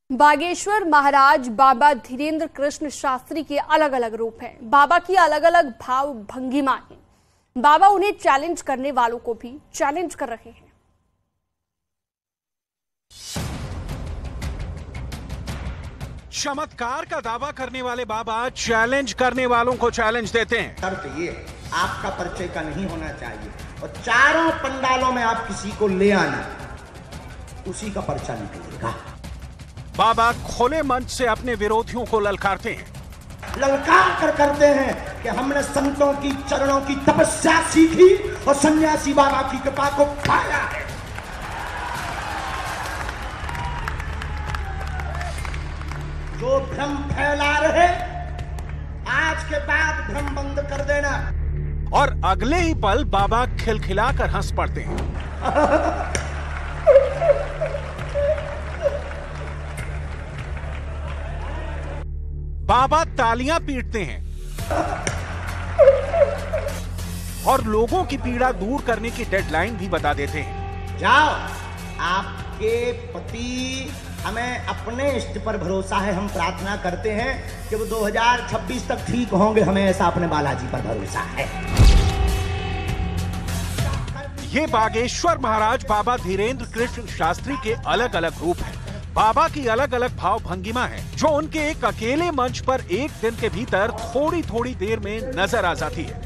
बागेश्वर महाराज बाबा धीरेन्द्र कृष्ण शास्त्री के अलग अलग रूप हैं। बाबा की अलग अलग भाव भंगिमा है। बाबा उन्हें चैलेंज करने वालों को भी चैलेंज कर रहे हैं। चमत्कार का दावा करने वाले बाबा चैलेंज करने वालों को चैलेंज देते हैं। शर्त ये आपका परिचय का नहीं होना चाहिए और चारों पंडालों में आप किसी को ले आना, उसी का पर्चा निकलेगा। बाबा खुले मंच से अपने विरोधियों को ललकारते हैं। ललकार कर करते हैं कि हमने संतों की चरणों की तपस्या सीखी और सन्यासी बाबा की कृपा को पाया है। जो भ्रम फैला रहे, आज के बाद भ्रम बंद कर देना। और अगले ही पल बाबा खिलखिलाकर हंस पड़ते हैं। बाबा तालियां पीटते हैं और लोगों की पीड़ा दूर करने की डेडलाइन भी बता देते हैं। जाओ, आपके पति, हमें अपने इष्ट पर भरोसा है। हम प्रार्थना करते हैं कि वो 2026 तक ठीक होंगे। हमें ऐसा अपने बालाजी पर भरोसा है। ये बागेश्वर महाराज बाबा धीरेन्द्र कृष्ण शास्त्री के अलग अलग रूप हैं। बाबा की अलग अलग भाव भंगिमा है, जो उनके एक अकेले मंच पर एक दिन के भीतर थोड़ी थोड़ी देर में नजर आ जाती है।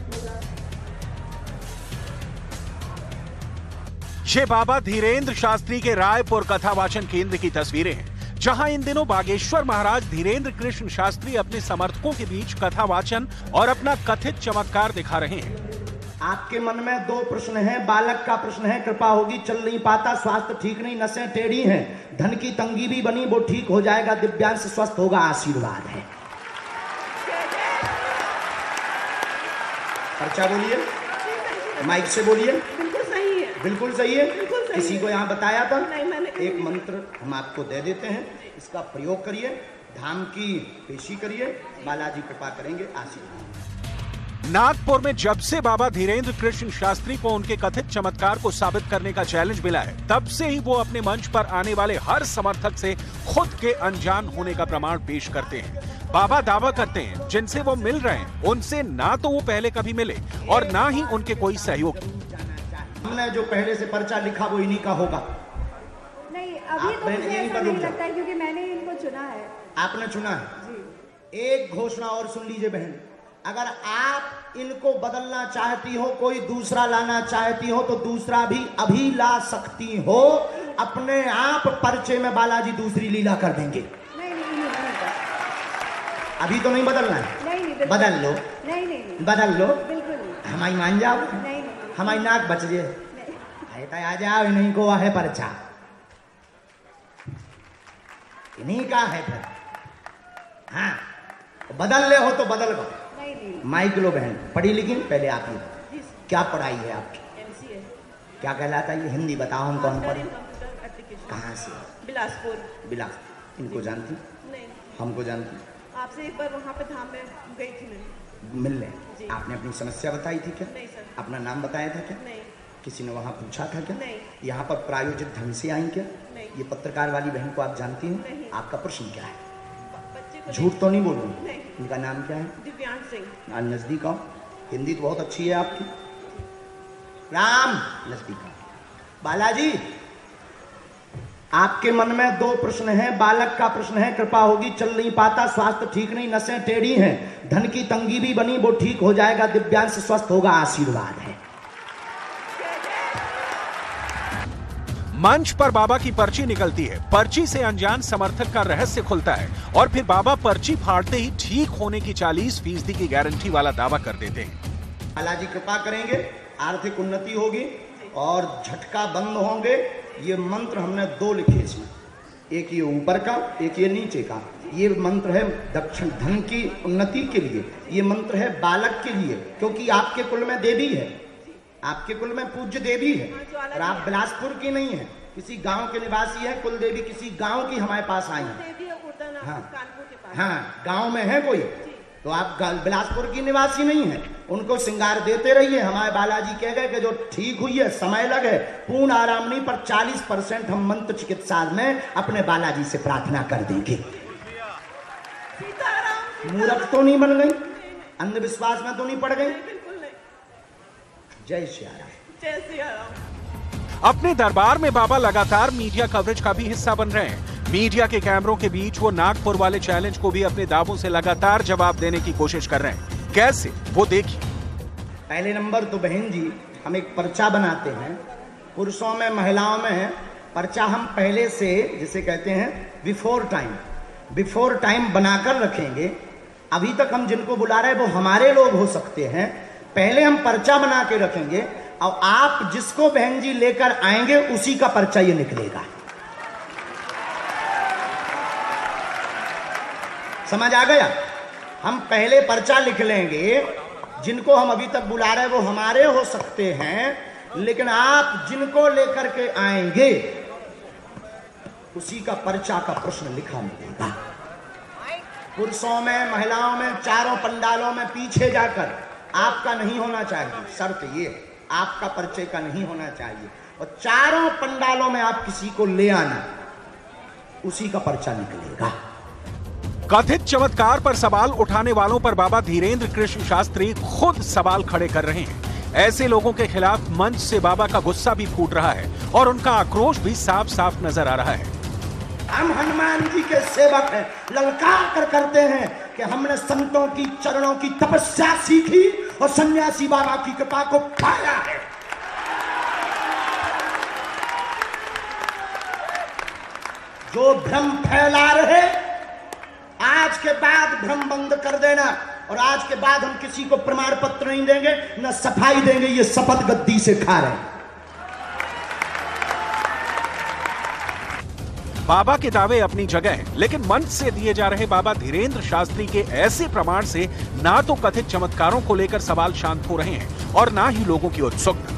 ये बाबा धीरेन्द्र शास्त्री के रायपुर कथावाचन केंद्र की तस्वीरें हैं, जहां इन दिनों बागेश्वर महाराज धीरेन्द्र कृष्ण शास्त्री अपने समर्थकों के बीच कथावाचन और अपना कथित चमत्कार दिखा रहे हैं। आपके मन में दो प्रश्न हैं। बालक का प्रश्न है, कृपा होगी, चल नहीं पाता, स्वास्थ्य ठीक नहीं, नसें टेढ़ी हैं, धन की तंगी भी बनी, वो ठीक हो जाएगा, दिव्यांश स्वस्थ होगा, आशीर्वाद है। पर्चा बोलिए, माइक से बोलिए। बिल्कुल सही है, बिल्कुल सही है। किसी को यहाँ बताया था? नहीं, मैंने एक मंत्र हम आपको दे देते हैं, इसका प्रयोग करिए, धाम की पेशी करिए, बालाजी कृपा करेंगे, आशीर्वाद। नागपुर में जब से बाबा धीरेन्द्र कृष्ण शास्त्री को उनके कथित चमत्कार को साबित करने का चैलेंज मिला है, तब से ही वो अपने मंच पर आने वाले हर समर्थक से खुद के अनजान होने का प्रमाण पेश करते हैं। बाबा दावा करते हैं जिनसे वो मिल रहे हैं, उनसे ना तो वो पहले कभी मिले और ना ही उनके कोई सहयोगी। हमने जो पहले से पर्चा लिखा वो इन्हीं का होगा। नहीं, अभी तो मुझे ऐसा नहीं लगता है, क्योंकि मैंने इनको चुना है। आपने चुना है। एक घोषणा और सुन लीजिए बहन, अगर आप इनको बदलना चाहती हो, कोई दूसरा लाना चाहती हो, तो दूसरा भी अभी ला सकती हो। अपने आप पर्चे में बालाजी दूसरी लीला कर देंगे। नहीं, अभी तो नहीं बदलना है। नहीं, बदल लो। नहीं, बदल लो। बिल्कुल नहीं। हमारी मान जाओ। नहीं, हमारी नाक बच जाए। आ जाओ, इन्हीं को है पर्चा, इन्हीं का है फिर। हाँ, बदल ले हो तो बदल गो। माइक लो बहन, पढ़ी लिखी पहले आप ही, क्या पढ़ाई है आपकी? MCA। क्या कहलाता है ये? हिंदी बताओ, हम कौन पढ़े? कहाँ से? बिलासपुर। बिलासपुर। इनको जानती? नहीं। हमको जानती? आपसे एक बार वहाँ पे धाम में गई थी मैं मिलने। आपने अपनी समस्या बताई थी क्या? नहीं सर। अपना नाम बताया था क्या? नहीं। किसी ने वहाँ पूछा था क्या? नहीं। यहाँ पर प्रायोजित ढंग से आई क्या? नहीं। ये पत्रकार वाली बहन को आप जानती हैं? नहीं। आपका प्रश्न क्या है? बच्चे को झूठ तो नहीं बोल रही? नहीं। इनका नाम क्या है? दिव्यांश सिंह। नजदीक आओ, हिंदी तो बहुत अच्छी है आपकी। राम, नजदीक आओ। बालाजी, आपके मन में दो प्रश्न हैं। बालक का प्रश्न है, कृपा होगी, चल नहीं पाता, स्वास्थ्य ठीक नहीं, नसें टेढ़ी हैं, धन की तंगी भी बनी, वो ठीक हो जाएगा, दिव्यांश स्वस्थ होगा, आशीर्वाद है। मंच पर बाबा की पर्ची निकलती है। पर्ची से अनजान समर्थक का रहस्य खुलता है और फिर बाबा पर्ची फाड़ते ही ठीक होने की 40% की गारंटी वाला दावा कर देते हैं। बालाजी कृपा करेंगे, आर्थिक उन्नति होगी और झटका बंद होंगे। ये मंत्र हमने दो लिखे इसमें, एक ये ऊपर का, एक ये नीचे का। ये मंत्र है दक्षिण धन की उन्नति के लिए, ये मंत्र है बालक के लिए, क्योंकि आपके कुल में देवी है, आपके कुल में पूज्य देवी है और आप बिलासपुर की नहीं है, किसी गांव के निवासी है। कुल देवी किसी गांव की हमारे पास आई है। हाँ, हाँ, गांव में है कोई, तो आप बिलासपुर की निवासी नहीं है। उनको श्रृंगार देते रहिए। हमारे बालाजी कह गए कि जो ठीक हुई है समय लगे, पूर्ण आराम नहीं पर 40% हम मंत्र चिकित्सा में अपने बालाजी से प्रार्थना कर देंगे। मूर्ख तो नहीं बन गई, अंधविश्वास में तो नहीं पड़ गई। जय सिया राम। जय सिया राम। अपने दरबार में बाबा लगातार मीडिया कवरेज का भी हिस्सा बन रहे हैं। मीडिया के कैमरों के बीच वो नागपुर वाले चैलेंज को भी अपने दावों से लगातार जवाब देने की कोशिश कर रहे हैं। कैसे, वो देखिए। पहले नंबर तो बहन जी, हम एक पर्चा बनाते हैं, पुरुषों में महिलाओं में पर्चा हम पहले से जिसे कहते हैं बिफोर टाइम बनाकर रखेंगे। अभी तक हम जिनको बुला रहे हैं वो हमारे लोग हो सकते हैं। पहले हम पर्चा बना के रखेंगे और आप जिसको बहन जी लेकर आएंगे उसी का पर्चा ये निकलेगा। समझ आ गया? हम पहले पर्चा लिख लेंगे, जिनको हम अभी तक बुला रहे हैं वो हमारे हो सकते हैं, लेकिन आप जिनको लेकर के आएंगे उसी का पर्चा का प्रश्न लिखा मिलेगा। पुरुषों में महिलाओं में चारों पंडालों में पीछे जाकर आपका नहीं होना चाहिए, शर्त ये आपका परिचय का नहीं होना चाहिए, और चारों पंडालों में आप किसी को ले आना, उसी का पर्चा निकलेगा। कथित चमत्कार पर सवाल उठाने वालों पर बाबा धीरेंद्र कृष्ण शास्त्री खुद सवाल खड़े कर रहे हैं। ऐसे लोगों के खिलाफ मंच से बाबा का गुस्सा भी फूट रहा है और उनका आक्रोश भी साफ साफ नजर आ रहा है। हम हनुमान जी के सेवक हैं, ललकार कर करते हैं कि हमने संतों की चरणों की तपस्या सीखी और सन्यासी बाबा की कृपा को पाया है। जो भ्रम फैला रहे, आज के बाद भ्रम बंद कर देना, और आज के बाद हम किसी को प्रमाण पत्र नहीं देंगे, न सफाई देंगे, ये शपथ गद्दी से खा रहे हैं। बाबा के दावे अपनी जगह हैं, लेकिन मंच से दिए जा रहे बाबा धीरेंद्र शास्त्री के ऐसे प्रमाण से ना तो कथित चमत्कारों को लेकर सवाल शांत हो रहे हैं और ना ही लोगों की उत्सुकता।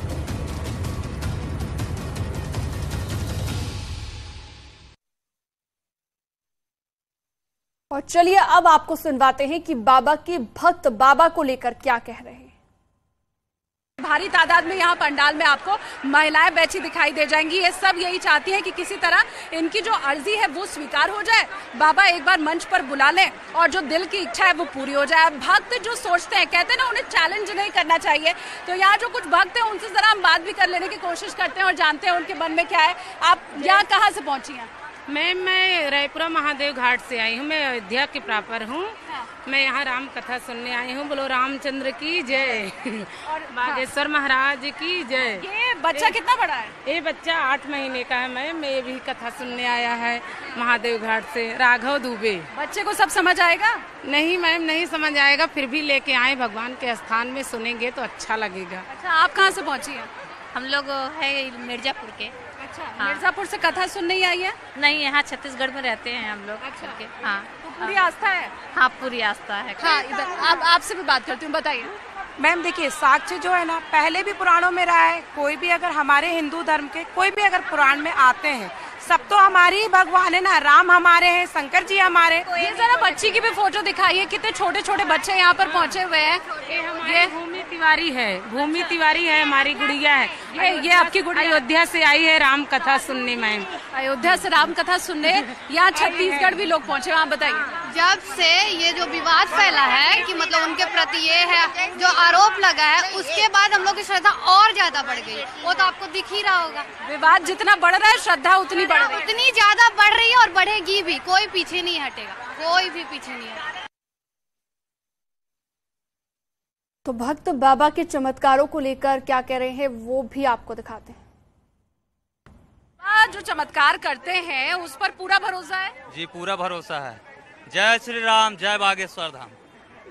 और चलिए अब आपको सुनवाते हैं कि बाबा के भक्त बाबा को लेकर क्या कह रहे हैं। भारी तादाद में यहाँ पंडाल में आपको महिलाएं बैठी दिखाई दे जाएंगी। ये सब यही चाहती हैं कि किसी तरह इनकी जो अर्जी है वो स्वीकार हो जाए, बाबा एक बार मंच पर बुला लें और जो दिल की इच्छा है वो पूरी हो जाए। भक्त जो सोचते हैं, कहते हैं ना, उन्हें चैलेंज नहीं करना चाहिए। तो यहाँ जो कुछ भक्त हैं उनसे जरा हम बात भी कर लेने की कोशिश करते हैं और जानते हैं उनके मन में क्या है। आप यहाँ कहाँ से पहुँची हैं? मैं रायपुरा महादेव घाट से आई हूँ। मैं अयोध्या की प्रॉपर हूँ। मैं यहाँ राम कथा सुनने आई हूँ। बोलो रामचंद्र की जय और बागेश्वर महाराज की जय। ये बच्चा कितना बड़ा है? ये बच्चा 8 महीने का है। मैं भी कथा सुनने आया है महादेव घाट से। राघव दुबे। बच्चे को सब समझ आएगा? नहीं मैम, नहीं समझ आएगा, फिर भी लेके आए भगवान के स्थान में, सुनेंगे तो अच्छा लगेगा। अच्छा, आप कहाँ से पहुँची हैं? हम लोग है मिर्जापुर के। अच्छा, हाँ। मिर्जापुर से कथा सुनने ही आई है? नहीं, यहाँ छत्तीसगढ़ में रहते हैं हम लोग। अच्छा। हाँ, तो पूरी आस्था है? हाँ, पूरी आस्था है। हाँ, इधर आपसे भी बात करती हूँ, बताइए। मैम देखिए, साक्ष्य जो है ना, पहले भी पुराणों में रहा है। कोई भी अगर हमारे हिंदू धर्म के कोई भी अगर पुराण में आते हैं, सब तो हमारी ही भगवान है ना। राम हमारे हैं, शंकर जी हमारे। ये जरा बच्ची की भी फोटो दिखाइए। कितने छोटे छोटे बच्चे यहाँ पर पहुँचे हुए हैं। ये भूमि तिवारी है। भूमि तिवारी है, हमारी गुड़िया है। ये आपकी गुड़िया अयोध्या से आई है राम कथा सुनने। मैम अयोध्या से राम कथा सुनने यहाँ छत्तीसगढ़ भी लोग पहुँचे। आप बताइए। जब से ये जो विवाद फैला है कि मतलब उनके प्रति ये है जो आरोप लगा है, उसके बाद हम लोग की श्रद्धा और ज्यादा बढ़ गई। वो तो आपको दिख ही रहा होगा। विवाद जितना बढ़ रहा है, श्रद्धा उतनी बढ़ रही है। उतनी ज्यादा बढ़ रही है और बढ़ेगी भी। कोई पीछे नहीं हटेगा, कोई भी पीछे नहीं हटेगा। तो भक्त बाबा के चमत्कारों को लेकर क्या कह रहे हैं वो भी आपको दिखाते हैं। जो चमत्कार करते हैं उस पर पूरा भरोसा है? जी, पूरा भरोसा है। जय श्री राम, जय बागेश्वर धाम।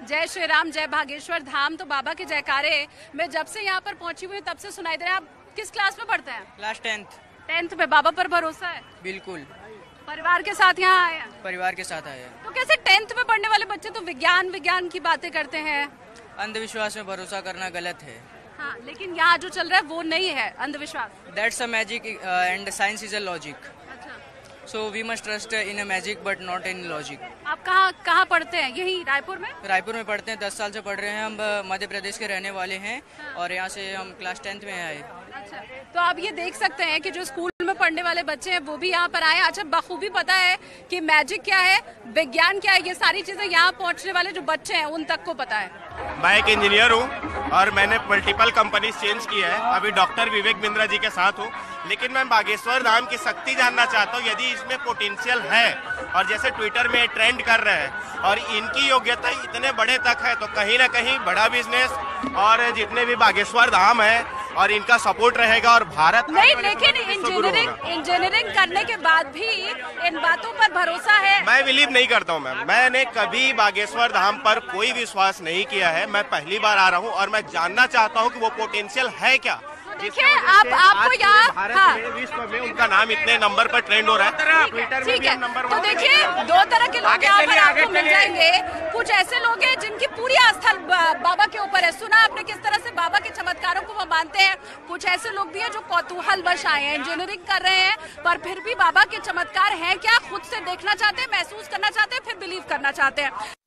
जय श्री राम, जय भागेश्वर धाम। तो बाबा के जयकारे मैं जब से यहाँ पर पहुंची हुई तब से सुनाई दे रहे हैं। आप किस क्लास में पढ़ते हैं? क्लास 10th में। बाबा पर भरोसा है? बिल्कुल। परिवार के साथ यहाँ आए हैं? परिवार के साथ आए हैं। तो कैसे 10th में पढ़ने वाले बच्चे तो विज्ञान की बातें करते हैं? अंधविश्वास में भरोसा करना गलत है। हाँ, लेकिन यहाँ जो चल रहा है वो नहीं है अंधविश्वास। That's a magic and science is a logic. अच्छा। So we must trust in a magic but not in logic. आप कहाँ पढ़ते हैं? यही रायपुर में? रायपुर में पढ़ते हैं, 10 साल से पढ़ रहे हैं। हम मध्य प्रदेश के रहने वाले हैं और यहाँ से हम क्लास 10th में आए। अच्छा, तो आप ये देख सकते हैं कि जो स्कूल में पढ़ने वाले बच्चे हैं वो भी यहाँ पर आए। अच्छा, बखूबी पता है कि मैजिक क्या है, विज्ञान क्या है, ये सारी चीजें यहाँ पहुँचने वाले जो बच्चे हैं उन तक को पता है। मैं एक इंजीनियर हूँ और मैंने मल्टीपल कंपनीज चेंज की है। अभी डॉक्टर विवेक बिंद्रा जी के साथ हूँ, लेकिन मैं बागेश्वर धाम की शक्ति जानना चाहता हूँ। यदि इसमें पोटेंशियल है और जैसे ट्विटर में ट्रेंड कर रहे हैं और इनकी योग्यता इतने बड़े तक है, तो कहीं ना कहीं बड़ा बिजनेस और जितने भी बागेश्वर धाम है और इनका सपोर्ट रहेगा और भारत नहीं, लेकिन इंजीनियरिंग करने के बाद भी इन बातों पर भरोसा है? मैं बिलीव नहीं करता हूँ मैम। मैंने कभी बागेश्वर धाम पर कोई विश्वास नहीं किया है। मैं पहली बार आ रहा हूँ और मैं जानना चाहता हूँ कि वो पोटेंशियल है क्या। देखिए, आपको यहाँ विश्व में उनका नाम इतने नंबर पर ट्रेंड हो रहा है, ट्विटर में भी नंबर। तो देखिए, दो तरह के लोग यहाँ पर आपको मिल जाएंगे। कुछ ऐसे लोग हैं जिनकी पूरी आस्था बाबा के ऊपर है। सुना आपने किस तरह से बाबा के चमत्कारों को वो मानते हैं। कुछ ऐसे लोग भी हैं जो कौतूहलवश आए हैं, इंजीनियरिंग कर रहे हैं, पर फिर भी बाबा के चमत्कार है क्या खुद से देखना चाहते हैं, महसूस करना चाहते हैं, फिर बिलीव करना चाहते हैं।